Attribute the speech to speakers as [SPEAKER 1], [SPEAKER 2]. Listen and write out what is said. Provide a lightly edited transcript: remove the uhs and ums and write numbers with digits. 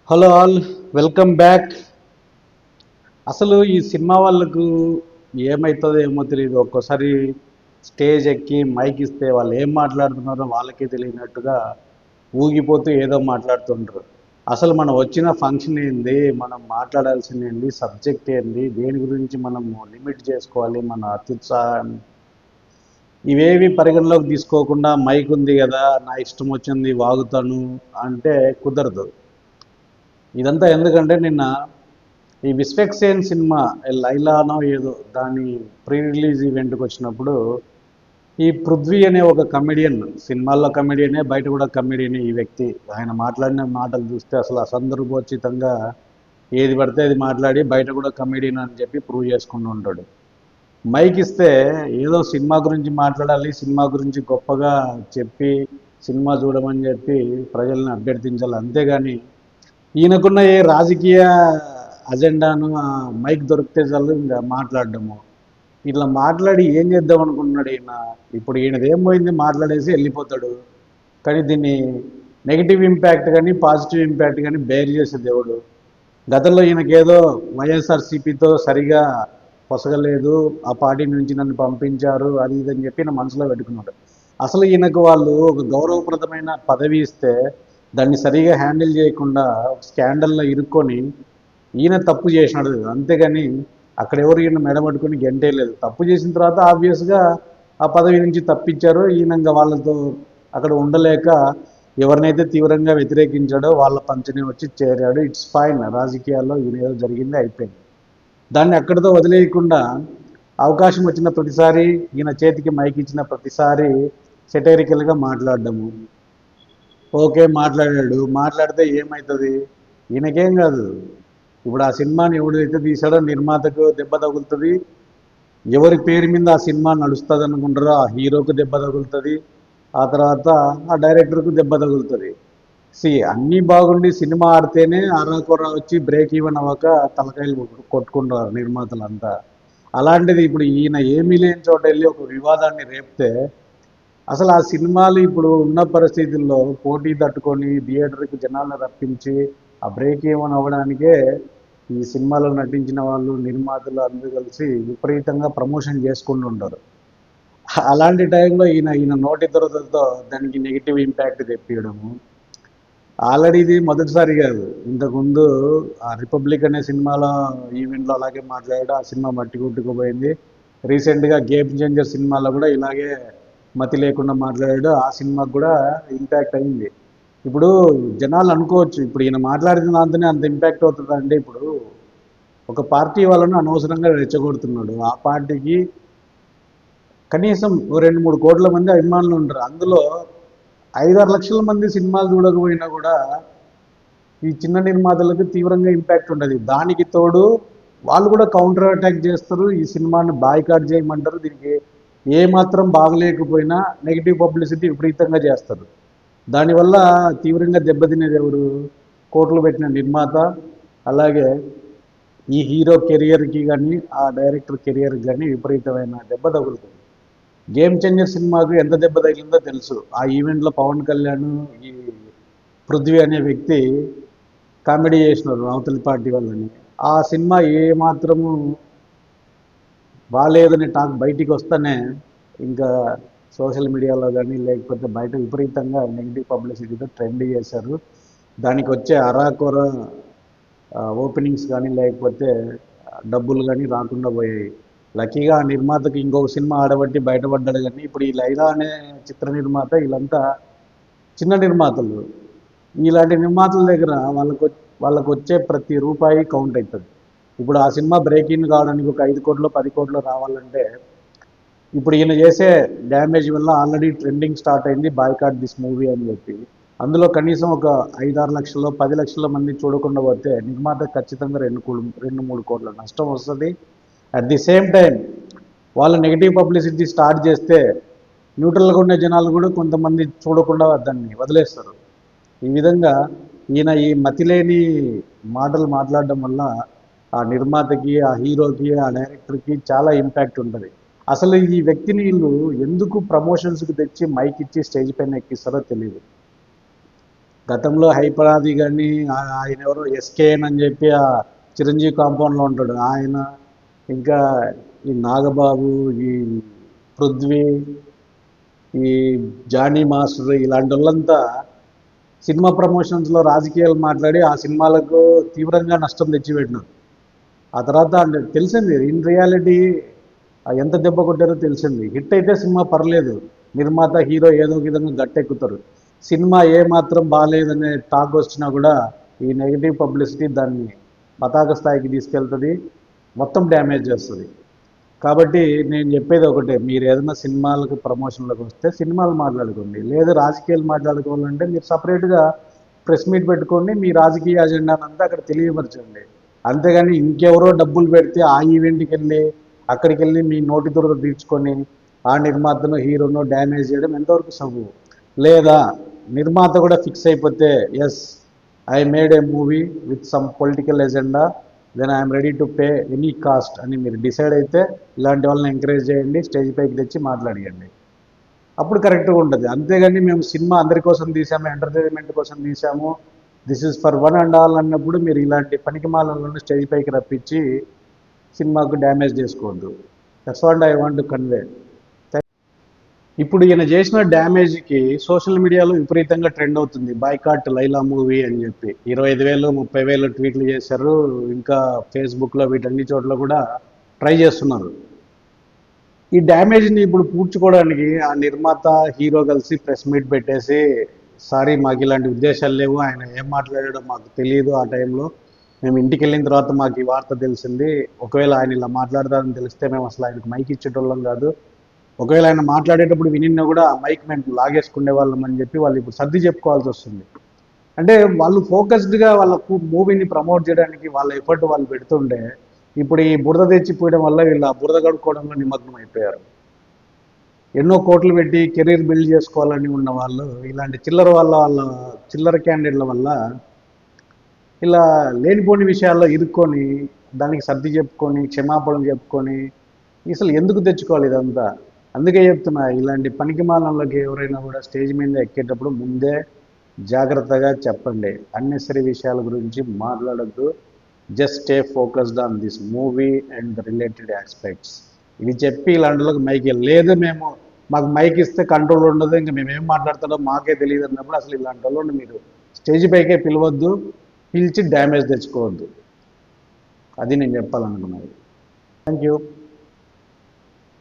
[SPEAKER 1] Hello all, welcome back. అసలు ఈ cinema వాళ్ళకు ఏమవుతుందో ఏమో తెలియదు. ఒక్కోసారి స్టేజ్ ఎక్కి మైక్ ఇస్తే వాళ్ళు ఏం మాట్లాడుతున్నారో వాళ్ళకే తెలియనట్టుగా ఊగిపోతూ ఏదో మాట్లాడుతుంటారు. అసలు మనం వచ్చిన ఫంక్షన్ ఏంది, మనం మాట్లాడాల్సింది ఏంది, సబ్జెక్ట్ ఏంది, దేని గురించి మనం లిమిట్ చేసుకోవాలి మన అత్యుత్సాహాన్ని, ఇవేవి పరిగణలోకి తీసుకోకుండా మైక్ ఉంది కదా నా ఇష్టం వచ్చింది వాగుతాను అంటే కుదరదు. ఇదంతా ఎందుకంటే నిన్న ఈ విస్పెక్సేన్ సినిమా లైలానో ఏదో దాని ప్రీ రిలీజ్ ఈవెంట్కి వచ్చినప్పుడు ఈ పృథ్వీ అనే ఒక కమెడియన్, సినిమాల్లో కమెడియనే, బయట కూడా కమెడియనే ఈ వ్యక్తి. ఆయన మాట్లాడిన మాటలు చూస్తే అసలు అసందర్భోచితంగా ఏది పడితే అది మాట్లాడి బయట కూడా కమెడియన్ అని చెప్పి ప్రూవ్ చేసుకుంటూ ఉంటాడు. మైక్ ఇస్తే ఏదో సినిమా గురించి మాట్లాడాలి, సినిమా గురించి గొప్పగా చెప్పి సినిమా చూడమని చెప్పి ప్రజల్ని అభ్యర్థించాలి. అంతేగాని ఈయనకున్న ఏ రాజకీయ అజెండాను మైక్ దొరికితే చాలు ఇంకా మాట్లాడడము. ఇట్లా మాట్లాడి ఏం చేద్దాం అనుకుంటున్నాడు ఈయన? ఇప్పుడు ఈయనది ఏం పోయింది, మాట్లాడేసి వెళ్ళిపోతాడు. కానీ దీన్ని నెగిటివ్ ఇంపాక్ట్ కానీ పాజిటివ్ ఇంపాక్ట్ కానీ బేర్ చేసే దేవుడు. గతంలో ఈయనకేదో వైఎస్ఆర్సీపీతో సరిగా పొసగలేదు, ఆ పార్టీ నుంచి నన్ను పంపించారు అది ఇది అని చెప్పి నా మనసులో పెట్టుకున్నాడు. అసలు ఈయనకు వాళ్ళు ఒక గౌరవప్రదమైన పదవి ఇస్తే దాన్ని సరిగా హ్యాండిల్ చేయకుండా స్కాండల్లో ఇరుక్కొని ఈయన తప్పు చేసినాడు. అంతేగాని అక్కడ ఎవరు ఈయన మెడబట్టుకొని గెంటేయలేదు. తప్పు చేసిన తర్వాత ఆబ్వియస్గా ఆ పదవి నుంచి తప్పించారు. ఈయన ఇంకా వాళ్ళతో అక్కడ ఉండలేక ఎవరినైతే తీవ్రంగా వ్యతిరేకించాడో వాళ్ళ పంచనే వచ్చి చేరాడు. It's fine. రాజకీయాల్లో ఈయన ఏదో జరిగింది, అయిపోయింది. దాన్ని అక్కడితో వదిలేయకుండా అవకాశం వచ్చిన ప్రతిసారి, ఈయన చేతికి మైక్ ఇచ్చిన ప్రతిసారి సెటైరికల్గా మాట్లాడడము. ఓకే, మాట్లాడాడు. మాట్లాడితే ఏమవుతుంది? ఈయనకేం కాదు. ఇప్పుడు ఆ సినిమాని ఎవడైతే తీసాడో నిర్మాతకు దెబ్బ తగులుతుంది. ఎవరి పేరు మీద ఆ సినిమా నడుస్తుంది అనుకుంటారో ఆ హీరోకు దెబ్బ తగులుతుంది. ఆ తర్వాత ఆ డైరెక్టర్కు దెబ్బ తగులుతుంది. అన్నీ బాగుండి సినిమా ఆడితేనే అరాకొర వచ్చి బ్రేక్ ఈవెన్ అవ్వక తలకాయలు కొట్టుకుంటారు నిర్మాతలంతా. అలాంటిది ఇప్పుడు ఈయన ఏమీ లేని చోట వెళ్ళి ఒక వివాదాన్ని రేపితే అసలు ఆ సినిమాలు ఇప్పుడు ఉన్న పరిస్థితుల్లో పోటీ తట్టుకొని థియేటర్కి జనాలను రప్పించి ఆ బ్రేక్ ఈవెన్ అవ్వడానికే ఈ సినిమాలో నటించిన వాళ్ళు, నిర్మాతలు అందరూ కలిసి విపరీతంగా ప్రమోషన్ చేసుకుంటూ ఉంటారు. అలాంటి టైంలో ఈయన ఈయన నోటి దురదతో దానికి నెగిటివ్ ఇంపాక్ట్ తెప్పియడము. ఆల్రెడీ ఇది మొదటిసారి కాదు. ఇంతకుముందు ఆ రిపబ్లిక్ అనే సినిమాలో ఈవెంట్లో అలాగే మాట్లాడాడు. ఆ సినిమా మట్టి కొట్టుకుపోయింది. రీసెంట్గా గేమ్ చేంజర్ సినిమాలో కూడా ఇలాగే మతి లేకుండా మాట్లాడాడు. ఆ సినిమాకు కూడా ఇంపాక్ట్ అయింది. ఇప్పుడు జనాలు అనుకోవచ్చు, ఇప్పుడు ఈయన మాట్లాడిన దాంతోనే అంత ఇంపాక్ట్ అవుతుందంటే, ఇప్పుడు ఒక పార్టీ వాళ్ళను అనవసరంగా రెచ్చగొడుతున్నాడు. ఆ పార్టీకి కనీసం 2-3 కోట్ల మంది అభిమానులు ఉంటారు. అందులో 5-6 లక్షల మంది సినిమాలు చూడకపోయినా కూడా ఈ చిన్న నిర్మాతలకు తీవ్రంగా ఇంపాక్ట్ ఉండదు. దానికి తోడు వాళ్ళు కూడా కౌంటర్ అటాక్ చేస్తారు. ఈ సినిమాని బాయ్కాట్ చేయమంటారు. దీనికి ఏమాత్రం బాగలేకపోయినా నెగిటివ్ పబ్లిసిటీ విపరీతంగా చేస్తారు. దానివల్ల తీవ్రంగా దెబ్బతినేది ఎవరు? కోట్లు పెట్టిన నిర్మాత, అలాగే ఈ హీరో కెరియర్కి కానీ ఆ డైరెక్టర్ కెరియర్కి కానీ విపరీతమైన దెబ్బ తగులుతుంది. గేమ్ చేంజర్ సినిమాకు ఎంత దెబ్బ తగిలిందో తెలుసు. ఆ ఈవెంట్లో పవన్ కళ్యాణ్, ఈ పృథ్వీ అనే వ్యక్తి కామెడీ చేసినారు అవతలి పార్టీ వాళ్ళని. ఆ సినిమా ఏ మాత్రము బాగాలేదని టాక్ బయటికి వస్తేనే ఇంకా సోషల్ మీడియాలో కానీ లేకపోతే బయట విపరీతంగా నెగిటివ్ పబ్లిసిటీతో ట్రెండ్ చేశారు. దానికి వచ్చే అరాకొర ఓపెనింగ్స్ కానీ లేకపోతే డబ్బులు కానీ రాకుండా పోయాయి. లక్కీగా ఆ నిర్మాతకి ఇంకొక సినిమా ఆడబట్టి బయటపడ్డాడు. కానీ ఇప్పుడు ఈ లైలా అనే చిత్ర నిర్మాత వీళ్ళంతా చిన్న నిర్మాతలు. ఇలాంటి నిర్మాతల దగ్గర వాళ్ళకు వచ్చే ప్రతి రూపాయి కౌంట్ అవుతుంది. ఇప్పుడు ఆ సినిమా బ్రేక్ ఇన్ కావడానికి ఒక 5 కోట్లు 10 కోట్లు రావాలంటే ఇప్పుడు ఈయన చేసే డ్యామేజ్ వల్ల ఆల్రెడీ ట్రెండింగ్ స్టార్ట్ అయింది బాయ్కాట్ దిస్ మూవీ అని చెప్పి. అందులో కనీసం ఒక 5-6 లక్షలు 10 లక్షల మంది చూడకుండా పోతే నిర్మాత ఖచ్చితంగా 2-3 కోట్ల నష్టం వస్తుంది. అట్ ది సేమ్ టైం వాళ్ళు నెగిటివ్ పబ్లిసిటీ స్టార్ట్ చేస్తే న్యూట్రల్గా ఉండే జనాలు కూడా కొంతమంది చూడకుండా దాన్ని వదిలేస్తారు. ఈ విధంగా ఈయన ఈ మతిలేని మాటలు మాట్లాడడం వల్ల ఆ నిర్మాతకి, ఆ హీరోకి, ఆ డైరెక్టర్కి చాలా ఇంపాక్ట్ ఉంటుంది. అసలు ఈ వ్యక్తిని వీళ్ళు ఎందుకు ప్రమోషన్స్కి తెచ్చి మైక్ ఇచ్చి స్టేజ్ పైన ఎక్కిస్తారో తెలియదు. గతంలో హైపరాది కానీ ఆయన ఎవరో ఎస్కేఎన్ అని చెప్పి ఆ చిరంజీవి కాంపౌండ్లో ఉంటాడు ఆయన, ఇంకా ఈ నాగబాబు, ఈ పృథ్వీ, ఈ జానీ మాస్టర్, ఇలాంటి వాళ్ళంతా సినిమా ప్రమోషన్స్లో రాజకీయాలు మాట్లాడి ఆ సినిమాలకు తీవ్రంగా నష్టం తెచ్చిపెట్టినారు. ఆ తర్వాత తెలిసింది ఇన్ రియాలిటీ ఎంత దెబ్బ కొట్టారో తెలిసింది. హిట్ అయితే సినిమా పర్లేదు, నిర్మాత హీరో ఏదో ఒక విధంగా గట్టెక్కుతారు. సినిమా ఏ మాత్రం బాగాలేదనే టాక్ వచ్చినా కూడా ఈ నెగిటివ్ పబ్లిసిటీ దాన్ని పతాక స్థాయికి తీసుకెళ్తుంది, మొత్తం డ్యామేజ్ చేస్తుంది. కాబట్టి నేను చెప్పేది ఒకటే, మీరు ఏదైనా సినిమాలకు ప్రమోషన్లకు వస్తే సినిమాలు మాట్లాడుకోండి, లేదు రాజకీయాలు మాట్లాడుకోవాలంటే మీరు సపరేట్గా ప్రెస్ మీట్ పెట్టుకోండి, మీ రాజకీయ అజెండాను అంతా అక్కడ తెలియపరచండి. అంతేగాని ఇంకెవరో డబ్బులు పెడితే ఆ ఈవెంట్కి వెళ్ళి అక్కడికి వెళ్ళి మీ నోటి దురద తీర్చుకొని ఆ నిర్మాతను హీరోను డ్యామేజ్ చేయడం ఎంతవరకు సబు? లేదా నిర్మాత కూడా ఫిక్స్ అయిపోతే yes I made a movie with some political agenda, then I'm ready to pay any cost అని మీరు డిసైడ్ అయితే ఇలాంటి వాళ్ళని ఎంకరేజ్ చేయండి, స్టేజ్ పైకి తెచ్చి మాట్లాడియండి, అప్పుడు కరెక్ట్గా ఉంటుంది. అంతేగాని మేము సినిమా అందరి కోసం తీసాము, ఎంటర్టైన్మెంట్ కోసం తీసాము, this is for one and all అన్నప్పుడు మీరు ఇలాంటి పనికిమాలను స్టేజ్ పైకి రప్పించి సినిమాకు డ్యామేజ్ చేసుకోవద్దు. That's what I want to convey. ఇప్పుడు ఈయన చేసిన డ్యామేజ్కి సోషల్ మీడియాలో విపరీతంగా ట్రెండ్ అవుతుంది, బాయ్కాట్ లైలా మూవీ అని చెప్పి 25,000 30,000 ట్వీట్లు చేశారు. ఇంకా ఫేస్బుక్లో వీటన్ని చోట్ల కూడా ట్రై చేస్తున్నారు. ఈ డ్యామేజ్ని ఇప్పుడు పూడ్చుకోవడానికి ఆ నిర్మాత హీరో కలిసి ప్రెస్ మీట్ పెట్టేసి, సారీ మాకు ఇలాంటి ఉద్దేశాలు లేవు, ఆయన ఏం మాట్లాడాడో మాకు తెలియదు, ఆ టైంలో మేము ఇంటికి వెళ్ళిన తర్వాత మాకు ఈ వార్త తెలిసింది, ఒకవేళ ఆయన ఇలా మాట్లాడతారని తెలిస్తే మేము అసలు ఆయనకు మైక్ ఇచ్చేటోళ్ళం కాదు, ఒకవేళ ఆయన మాట్లాడేటప్పుడు వినిన్నా కూడా ఆ మైక్ మేము లాగేసుకునే వాళ్ళం అని చెప్పి వాళ్ళు ఇప్పుడు సర్ది చెప్పుకోవాల్సి వస్తుంది. అంటే వాళ్ళు ఫోకస్డ్గా వాళ్ళ మూవీని ప్రమోట్ చేయడానికి వాళ్ళ ఎఫర్ట్ వాళ్ళు పెడుతుండే, ఇప్పుడు ఈ బురద తెచ్చిపోయడం వల్ల వీళ్ళు ఆ బురద కడుక్కోవడంలో నిమగ్నం అయిపోయారు. ఎన్నో కోట్లు పెట్టి కెరీర్ బిల్డ్ చేసుకోవాలని ఉన్న వాళ్ళు ఇలాంటి వాళ్ళ చిల్లర క్యాండిడేట్ల వల్ల ఇలా లేనిపోని విషయాల్లో ఇరుక్కొని దానికి సర్ది చెప్పుకొని క్షమాపణలు చెప్పుకొని అసలు ఎందుకు తెచ్చుకోవాలి ఇదంతా? అందుకే చెప్తున్నా, ఇలాంటి పనికిమాలంలోకి ఎవరైనా కూడా స్టేజ్ మీద ఎక్కేటప్పుడు ముందే జాగ్రత్తగా చెప్పండి, అన్నెసరీ విషయాల గురించి మాట్లాడద్దు, just stay focused on this movie and the related aspects. ఇవి చెప్పి ఇలాంటి మైక్ లేదు, మాకు మైక్ ఇస్తే కంట్రోల్ ఉండదు, ఇంకా మేము ఏం మాట్లాడుతాడో మాకే తెలియదు అన్నప్పుడు అసలు ఇలాంటి వాళ్ళని మీరు స్టేజ్ పైకే పిలవద్దు, పిలిచి డ్యామేజ్ తెచ్చుకోవద్దు. అది నేను చెప్పాలనుకున్నది. Thank you.